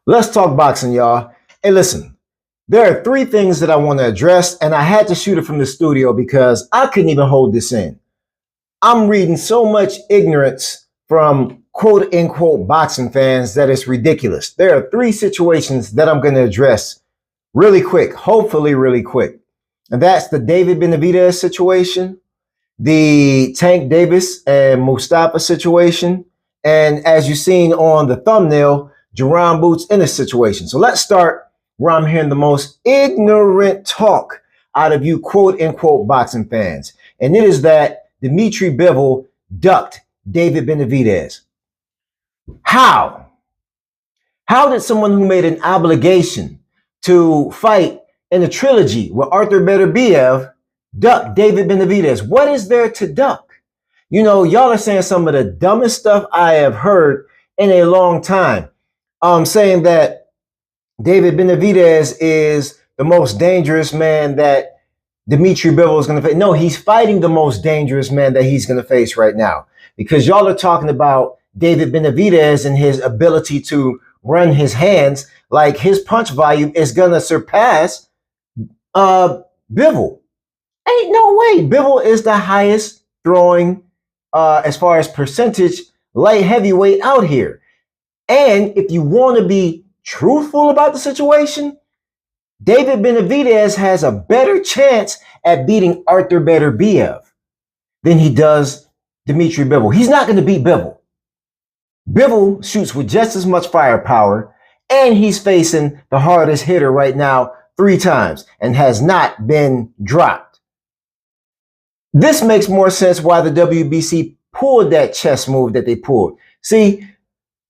Let's talk boxing, y'all. Hey, listen, there are three things that I want to address, and I had to shoot it from the studio because I couldn't even hold this in. I'm reading so much ignorance from quote unquote boxing fans that it's ridiculous. There are three situations that I'm going to address really quick, hopefully, really quick. And that's the David Benavidez situation, the Tank Davis and Mustafa situation, and as you've seen on the thumbnail, Jerron Boots in this situation. So let's start where I'm hearing the most ignorant talk out of you quote unquote boxing fans. And it is that Dmitry Bivol ducked David Benavidez. How? How did someone who made an obligation to fight in a trilogy with Arthur Beterbiev duck David Benavidez? What is there to duck? You know, y'all are saying some of the dumbest stuff I have heard in a long time. Saying that David Benavidez is the most dangerous man that Dmitry Bivol is going to face. No, he's fighting the most dangerous man that he's going to face right now. Because y'all are talking about David Benavidez and his ability to run his hands, like his punch volume is going to surpass Bivol. Ain't no way. Bivol is the highest throwing, as far as percentage, light heavyweight out here. And if you want to be truthful about the situation, David Benavidez has a better chance at beating Arthur Beterbiev than he does Dmitry Bivol. He's not going to beat Bivol. Bivol shoots with just as much firepower, and he's facing the hardest hitter right now 3 times and has not been dropped. This makes more sense why the WBC pulled that chess move that they pulled. See,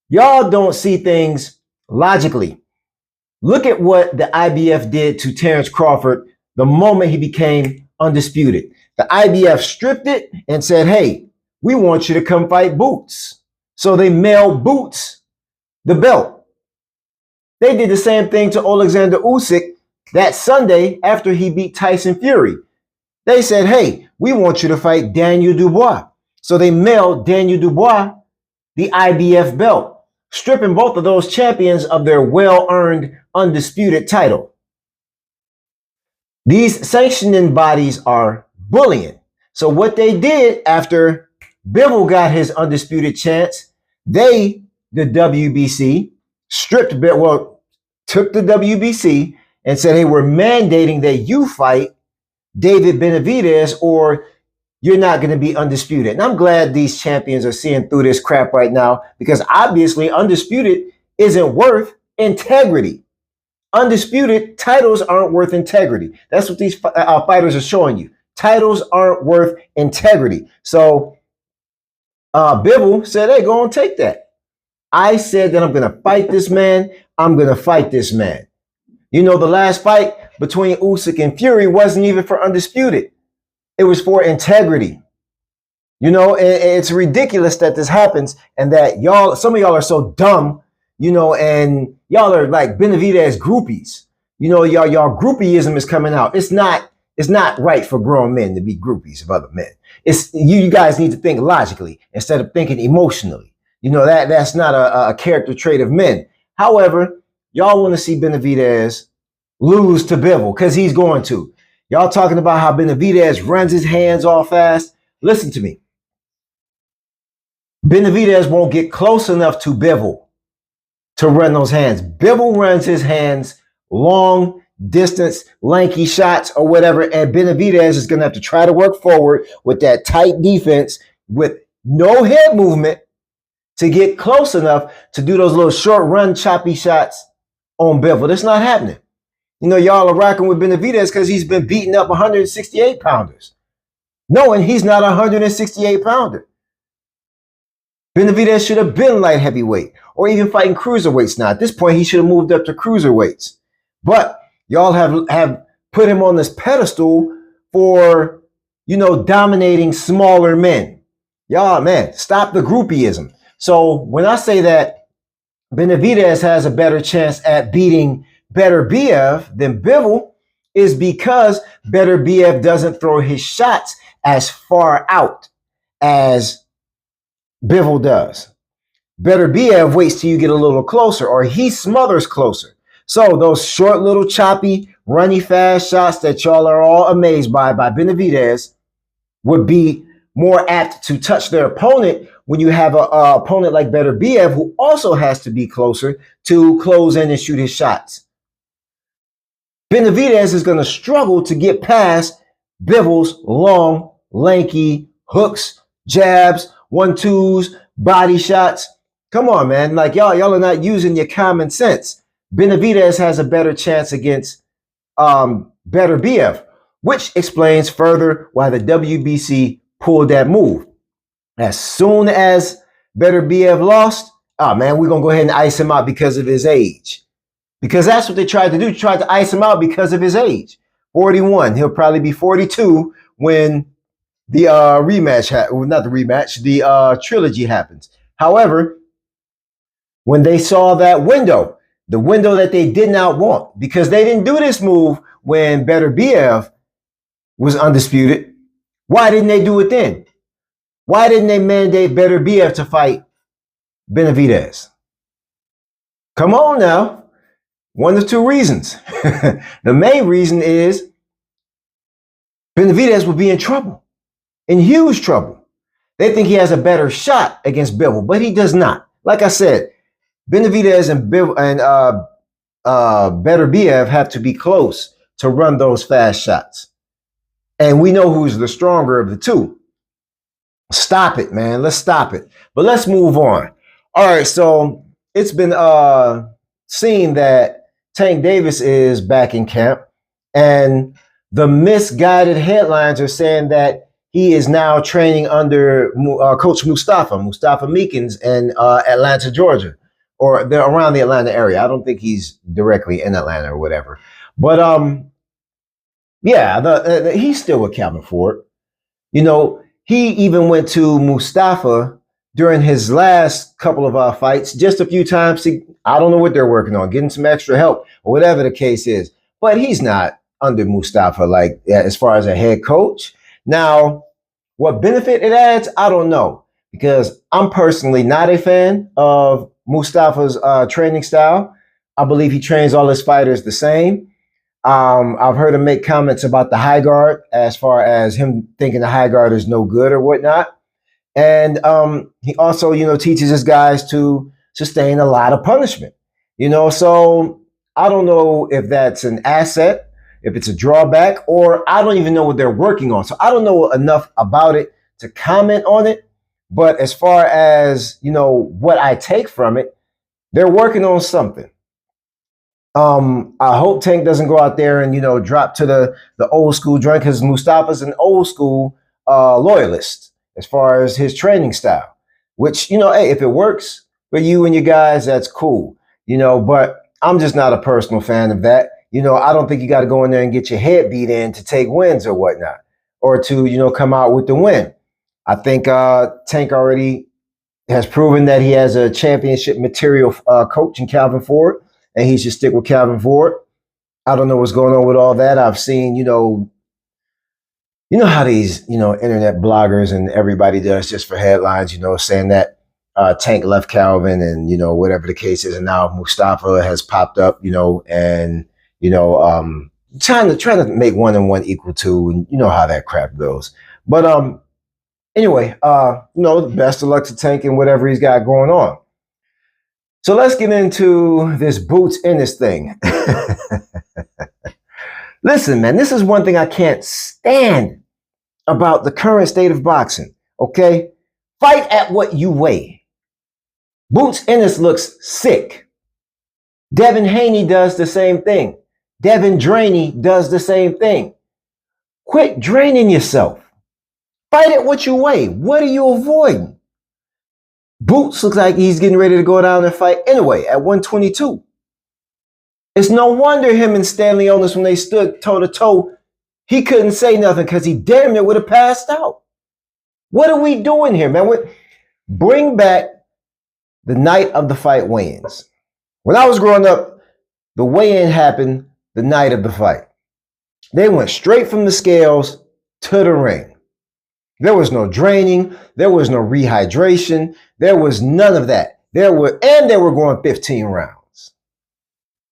y'all don't see things logically. Look at what the IBF did to Terrence Crawford the moment he became undisputed. The IBF stripped it and said, hey, we want you to come fight Boots. So they mailed Boots the belt. They did the same thing to Alexander Usyk that Sunday after he beat Tyson Fury. They said, hey, we want you to fight Daniel Dubois. So they mailed Daniel Dubois the IBF belt, stripping both of those champions of their well-earned undisputed title. These sanctioning bodies are bullying. So what they did after Bivol got his undisputed chance, the WBC, took the WBC and said, hey, we're mandating that you fight David Benavidez or you're not going to be undisputed. And I'm glad these champions are seeing through this crap right now because obviously undisputed isn't worth integrity. Undisputed titles aren't worth integrity. That's what these fighters are showing you. Titles aren't worth integrity. So Bivol said, hey, go and take that. I said that I'm going to fight this man. I'm going to fight this man. You know, the last fight between Usyk and Fury wasn't even for undisputed. It was for integrity. You know, it's ridiculous that this happens and that some of y'all are so dumb, you know, and y'all are like Benavidez groupies. You know, y'all groupieism is coming out. It's not right for grown men to be groupies of other men. It's you guys need to think logically instead of thinking emotionally. You know, that's not a character trait of men. However, y'all want to see Benavidez lose to Bivol because he's going to. Y'all talking about how Benavidez runs his hands all fast. Listen to me. Benavidez won't get close enough to Bivol to run those hands. Bivol runs his hands long, distance, lanky shots or whatever, and Benavidez is going to have to try to work forward with that tight defense with no head movement to get close enough to do those little short run choppy shots on Bivol. That's not happening. You know, y'all are rocking with Benavidez because he's been beating up 168 pounders, knowing he's not a 168 pounder. Benavidez should have been light heavyweight or even fighting cruiserweights now. At this point, he should have moved up to cruiserweights. But y'all have put him on this pedestal for, you know, dominating smaller men. Y'all, man, stop the groupieism. So when I say that Benavidez has a better chance at beating Beterbiev than Bivol is because Beterbiev doesn't throw his shots as far out as Bivol does. Beterbiev waits till you get a little closer, or he smothers closer. So those short, little choppy, runny, fast shots that y'all are all amazed by Benavidez would be more apt to touch their opponent when you have a opponent like Beterbiev, who also has to be closer to close in and shoot his shots. Benavidez is going to struggle to get past Bivol's long, lanky hooks, jabs, 1-2s, body shots. Come on, man. Like y'all are not using your common sense. Benavidez has a better chance against Beterbiev, which explains further why the WBC pulled that move. As soon as Beterbiev lost, oh man, we're going to go ahead and ice him out because of his age. Because that's what they tried to do. Tried to ice him out because of his age. 41. He'll probably be 42 when the rematch, not the rematch, the trilogy happens. However, when they saw that window, the window that they did not want, because they didn't do this move when Beterbiev was undisputed, why didn't they do it then? Why didn't they mandate Beterbiev to fight Benavidez? Come on now. One of two reasons. The main reason is Benavidez would be in trouble, in huge trouble. They think he has a better shot against Bivol, but he does not. Like I said, Benavidez and Beterbiev have to be close to run those fast shots. And we know who's the stronger of the two. Stop it, man. Let's stop it. But let's move on. All right, so it's been seen that Tank Davis is back in camp, and the misguided headlines are saying that he is now training under Coach Mustafa Meekins in Atlanta, Georgia, or they're around the Atlanta area. I don't think he's directly in Atlanta or whatever. But yeah, he's still with Calvin Ford. You know, he even went to Mustafa during his last couple of fights just a few times. I don't know what they're working on, getting some extra help or whatever the case is. But he's not under Mustafa, like as far as a head coach. Now, what benefit it adds, I don't know, because I'm personally not a fan of Mustafa's training style. I believe he trains all his fighters the same. I've heard him make comments about the high guard, as far as him thinking the high guard is no good or whatnot. And he also, teaches his guys to sustain a lot of punishment. So I don't know if that's an asset, if it's a drawback, or I don't even know what they're working on. So I don't know enough about it to comment on it. But as far as, what I take from it, they're working on something. I hope Tank doesn't go out there and, drop to the old school joint, because Mustafa's an old school loyalist as far as his training style, which, hey, if it works for you and your guys, that's cool, but I'm just not a personal fan of that. I don't think you got to go in there and get your head beat in to take wins or whatnot, or to, come out with the win. I think Tank already has proven that he has a championship material coach in Calvin Ford, and he should stick with Calvin Ford. I don't know what's going on with all that. I've seen, how these, internet bloggers and everybody does just for headlines, saying that Tank left Calvin and, whatever the case is. And now Mustafa has popped up, and, trying to make 1 and 1 equal 2. And you know how that crap goes. But anyway, best of luck to Tank and whatever he's got going on. So let's get into this Boots Ennis thing. Listen, man, this is one thing I can't stand about the current state of boxing, okay? Fight at what you weigh. Boots Ennis looks sick. Devin Haney does the same thing. Devin Draney does the same thing. Quit draining yourself. Fight at what you weigh. What are you avoiding? Boots looks like he's getting ready to go down and fight anyway at 122. It's no wonder him and Stanley Onis, when they stood toe-to-toe, he couldn't say nothing because he damn near would have passed out. What are we doing here, man? Bring back the night of the fight weigh-ins. When I was growing up, the weigh-in happened the night of the fight. They went straight from the scales to the ring. There was no draining. There was no rehydration. There was none of that. they were going 15 rounds.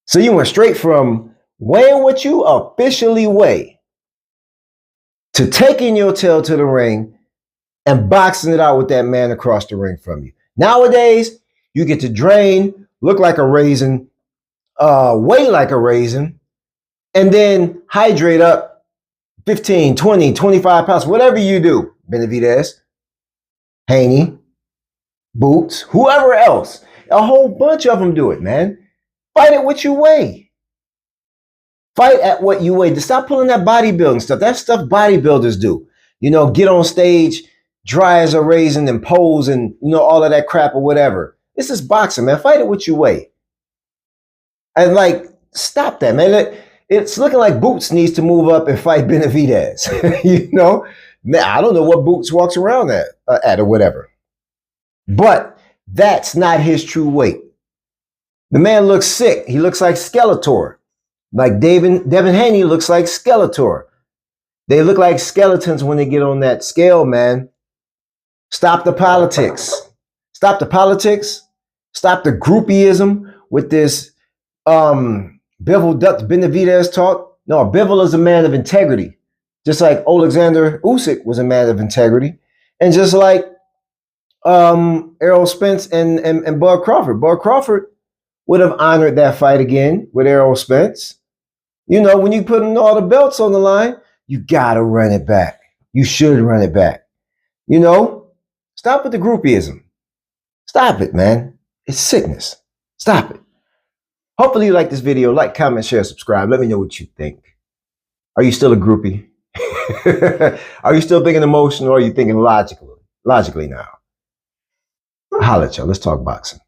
So you went straight from weighing what you officially weigh to taking your tail to the ring and boxing it out with that man across the ring from you. Nowadays, you get to drain, look like a raisin, weigh like a raisin, and then hydrate up 15, 20, 25 pounds, whatever you do. Benavidez, Haney, Boots, whoever else. A whole bunch of them do it, man. Fight at what you weigh. Fight at what you weigh. Stop pulling that bodybuilding stuff. That stuff bodybuilders do. You know, get on stage, dry as a raisin and pose and, you know, all of that crap or whatever. This is boxing, man. Fight at what you weigh. And like, stop that, man. It's looking like Boots needs to move up and fight Benavidez. You know, man, I don't know what Boots walks around at or whatever. But that's not his true weight. The man looks sick. He looks like Skeletor. Like Devin Haney looks like Skeletor. They look like skeletons when they get on that scale, man. Stop the politics. Stop the politics. Stop the groupieism with this Bivol Benavidez talk. No, Bivol is a man of integrity. Just like Alexander Usyk was a man of integrity. And just like Errol Spence and Bud Crawford. Bud Crawford would have honored that fight again with Errol Spence. You know, when you put all the belts on the line, you gotta run it back. You should run it back. You know, stop with the groupieism. Stop it, man. It's sickness. Stop it. Hopefully you like this video. Like, comment, share, subscribe. Let me know what you think. Are you still a groupie? Are you still thinking emotional or are you thinking logically now? I'll holler at y'all. Let's talk boxing.